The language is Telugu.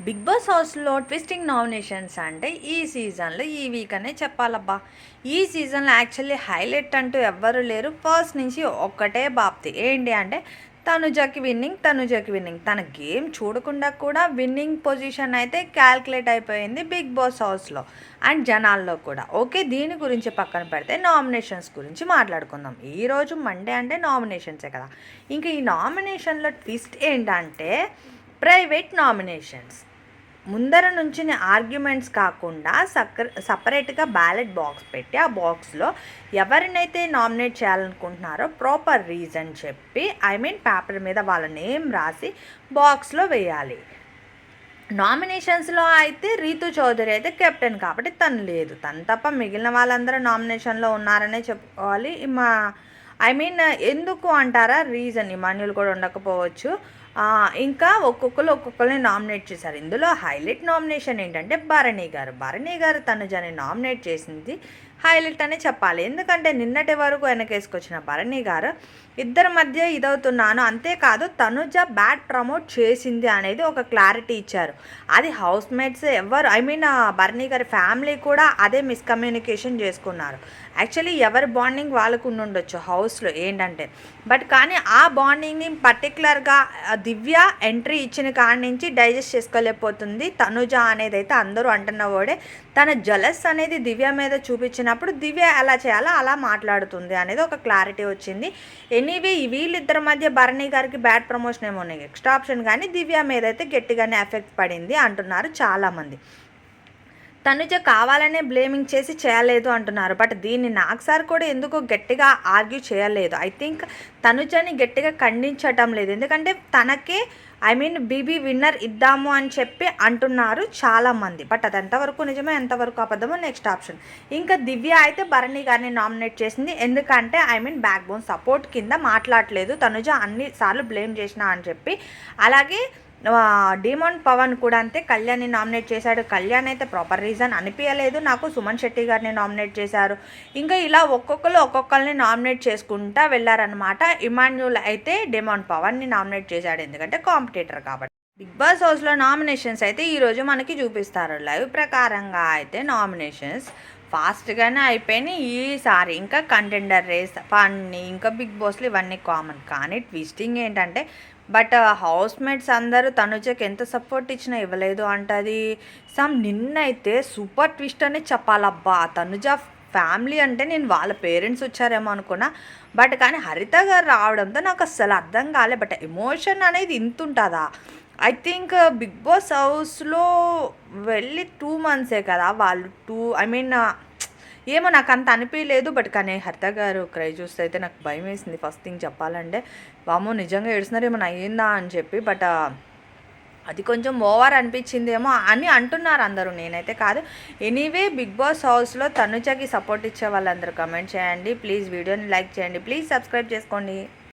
బిగ్ బాస్ హౌస్లో ట్విస్టింగ్ నామినేషన్స్ అంటే ఈ సీజన్లో ఈ వీక్ అనే చెప్పాలబ్బా. ఈ సీజన్లో యాక్చువల్లీ హైలైట్ అంటూ ఎవ్వరు లేరు. ఫస్ట్ నుంచి ఒక్కటే బాప్తి ఏంటి అంటే తనుజకి విన్నింగ్ తన గేమ్ చూడకుండా కూడా విన్నింగ్ పొజిషన్ అయితే క్యాల్కులేట్ అయిపోయింది బిగ్ బాస్ హౌస్లో అండ్ జనాల్లో కూడా. ఓకే, దీని గురించి పక్కన పెడితే నామినేషన్స్ గురించి మాట్లాడుకుందాం. ఈరోజు మండే అంటే నామినేషన్సే కదా. ఇంకా ఈ నామినేషన్లో ట్విస్ట్ ఏంటంటే ప్రైవేట్ నామినేషన్స్. ముందర నుంచి ఆర్గ్యుమెంట్స్ కాకుండా సపరేట్గా బ్యాలెట్ బాక్స్ పెట్టి ఆ బాక్స్లో ఎవరినైతే నామినేట్ చేయాలనుకుంటున్నారో ప్రాపర్ రీజన్ చెప్పి పేపర్ మీద వాళ్ళ నేమ్ రాసి బాక్స్లో వేయాలి. నామినేషన్స్లో అయితే రీతు చౌదరి అయితే కెప్టెన్ కాబట్టి తను లేదు. తను తప్ప మిగిలిన వాళ్ళందరూ నామినేషన్లో ఉన్నారనే చెప్పుకోవాలి. ఎందుకు అంటారా, రీజన్ ఇమాన్యుల్ కూడా ఉండకపోవచ్చు. ఇంకా ఒక్కొక్కరిని నామినేట్ చేశారు. ఇందులో హైలైట్ నామినేషన్ ఏంటంటే భరణి గారు తనుజని నామినేట్ చేసింది హైలైట్ అనే చెప్పాలి. ఎందుకంటే నిన్నటి వరకు వెనకేసుకొచ్చిన భరణి గారు ఇద్దరి మధ్య ఇదవుతున్నాను, అంతేకాదు తనుజ బ్యాడ్ ప్రమోట్ చేసింది అనేది ఒక క్లారిటీ ఇచ్చారు. అది హౌస్ మేట్స్ ఎవరు భరణి గారి ఫ్యామిలీ కూడా అదే మిస్కమ్యూనికేషన్ చేసుకున్నారు. యాక్చువల్లీ ఎవరి బాండింగ్ వాళ్ళకు ఉండొచ్చు హౌస్లో ఏంటంటే, బట్ కానీ ఆ బాండింగ్ని పర్టికులర్గా దివ్య ఎంట్రీ ఇచ్చిన కాడి నుంచి డైజెస్ట్ చేసుకోలేకపోతుంది తనుజ అనేది అయితే అందరూ అంటున్న వాడే. తన జలస్ అనేది దివ్య మీద చూపించినప్పుడు దివ్య ఎలా చేయాలో అలా మాట్లాడుతుంది అనేది ఒక క్లారిటీ వచ్చింది. ఎనీవే వీళ్ళిద్దరి మధ్య భరణి గారికి బ్యాడ్ ప్రమోషన్ ఏమో ఉన్నాయి, ఎక్స్ట్రా ఆప్షన్ కానీ దివ్య మీద అయితే గట్టిగానే ఎఫెక్ట్ పడింది అంటున్నారు చాలామంది. తనుజ కావాలనే బ్లేమింగ్ చేసి చేయలేదు అంటున్నారు. బట్ దీన్ని నాకు సార్ కూడా ఎందుకో గట్టిగా ఆర్గ్యూ చేయలేదు. ఐ థింక్ తనుజని గట్టిగా ఖండించటం లేదు, ఎందుకంటే తనకే బీబీ విన్నర్ ఇద్దాము అని చెప్పి అంటున్నారు చాలామంది. బట్ అది ఎంతవరకు నిజమే ఎంతవరకు అబద్ధమో నెక్స్ట్ ఆప్షన్. ఇంకా దివ్య అయితే భరణి గారిని నామినేట్ చేసింది, ఎందుకంటే బ్యాక్ బోన్ సపోర్ట్ కింద మాట్లాడలేదు తనుజ అన్నిసార్లు బ్లేమ్ చేసిన అని చెప్పి. అలాగే డీమాన్ పవన్ కూడా అంతే కళ్యాణ్ని నామినేట్ చేశాడు. కళ్యాణ్ అయితే ప్రాపర్ రీజన్ అనిపించలేదు నాకు. సుమన్ శెట్టి గారిని నామినేట్ చేశారు. ఇంకా ఇలా ఒక్కొక్కరిని నామినేట్ చేసుకుంటా వెళ్ళారనమాట. ఇమాన్యుల్ అయితే డీమాన్ పవన్ని నామినేట్ చేశాడు, ఎందుకంటే కాంపిటేటర్ కాబట్టి. బిగ్ బాస్ హౌస్లో నామినేషన్స్ అయితే ఈరోజు మనకి చూపిస్తారు. లైవ్ ప్రకారంగా అయితే నామినేషన్స్ ఫాస్ట్గానే అయిపోయినాయి ఈసారి. ఇంకా కంటెండర్ రేస్ ఫన్నీ ఇంకా బిగ్ బాస్లు ఇవన్నీ కామన్. కానీ ట్విస్టింగ్ ఏంటంటే బట్ హౌస్ మేట్స్ అందరూ తనుజకి ఎంత సపోర్ట్ ఇచ్చినా ఇవ్వలేదు అంటది. నిన్నైతే సూపర్ ట్విస్ట్ అనే చెప్పాలబ్బా. తనుజ ఫ్యామిలీ అంటే నేను వాళ్ళ పేరెంట్స్ వచ్చారేమో అనుకున్నా, బట్ కానీ హరిత గారు రావడంతో నాకు అస్సలు అర్థం కాలే. బట్ ఎమోషన్ అనేది ఇంత ఉంటుందా? ఐ థింక్ బిగ్ బాస్ హౌస్లో వెళ్ళి 2 months కదా వాళ్ళు. ఏమో నాకు అంత అనిపించలేదు. బట్ కానీ హరిత గారు క్రై చూస్తే అయితే నాకు భయం వేసింది. ఫస్ట్ థింగ్ చెప్పాలంటే వామో నిజంగా ఏడుస్తున్నారు ఏమైనా అయ్యిందా అని చెప్పి. బట్ అది కొంచెం ఓవర్ అనిపించిందేమో అని అంటున్నారు అందరూ, నేనైతే కాదు. ఎనీవే బిగ్ బాస్ హౌస్లో తనుజకి సపోర్ట్ ఇచ్చే వాళ్ళందరూ కమెంట్ చేయండి ప్లీజ్. వీడియోని లైక్ చేయండి ప్లీజ్, సబ్స్క్రైబ్ చేసుకోండి.